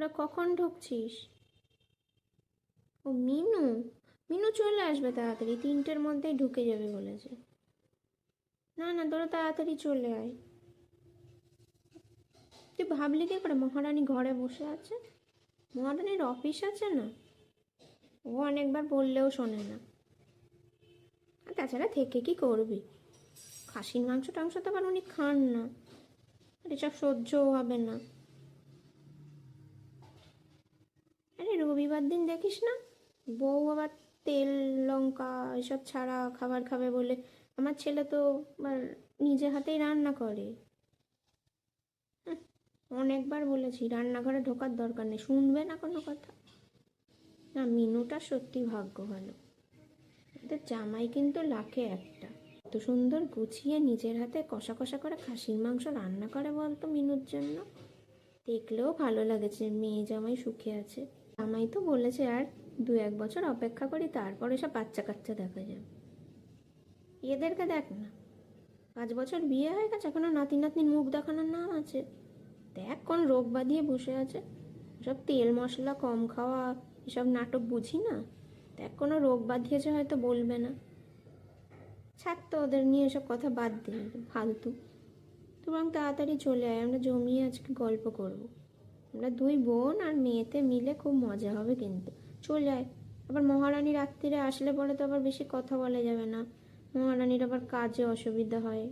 ওরা কখন ঢুকছিস? ও মিনু, মিনু চলে আসবে তাড়াতাড়ি, 3টের মধ্যেই ঢুকে যাবে বলেছে। না না, তোরা তাড়াতাড়ি চলে আয়। তুই ভাবলি কি করে মহারানী ঘরে বসে আছে? মহারানীর অফিস আছে না। ও অনেকবার বললেও শোনে না। আর তাছাড়া থেকে কি করবি? খাসির মাংস টাংস তো আবার উনি খান না, আর এসব সহ্যও হবে না। আরে রবিবার দিন দেখিস না, বউ আবার তেল লঙ্কা এসব ছাড়া খাবার খাবে বলে আমার ছেলে তো আবার নিজে হাতেই রান্না করে। অনেকবার বলেছি রান্নাঘরে ঢোকার দরকার নেই, শুনবে না কোনো কথা। না, মিনুটা সত্যি ভাগ্য ভালো। এদের জামাই কিন্তু লাখে একটা। এত সুন্দর গুছিয়ে নিজের হাতে কষা কষা করে খাসির মাংস রান্না করে বলতো মিনুর জন্য। দেখলেও ভালো লাগেছে মেয়ে জামাই সুখে আছে। জামাই তো বলেছে আর 2-1 বছর অপেক্ষা করি, তারপরে সব বাচ্চা কাচ্চা দেখা যাবে। এদেরকে দেখ না, 5 বছর বিয়ে হয়ে গেছে, এখনো নাতি নাতনির মুখ দেখানোর নাম আছে? দেখ কোন রোগ বাঁধিয়ে বসে আছে। সব তেল মশলা কম খাওয়া, এসব নাটক বুঝি না। দেখ কোনো রোগ বাঁধিয়েছে, হয়তো বলবে না। ছাড় তো ওদের নিয়ে, এসব কথা বাদ দে, ফালতু। তুই বরং তাড়াতাড়ি চলে আয়, আমরা জমিয়ে আজকে গল্প করব। আমরা 2 বোন আর মেয়েতে মিলে খুব মজা হবে কিন্তু। চলে আয়। আবার মহারানী রাত্রিরে আসলে পরে তো আবার বেশি কথা বলা যাবে না, মহারানীর আবার কাজে অসুবিধা হয়।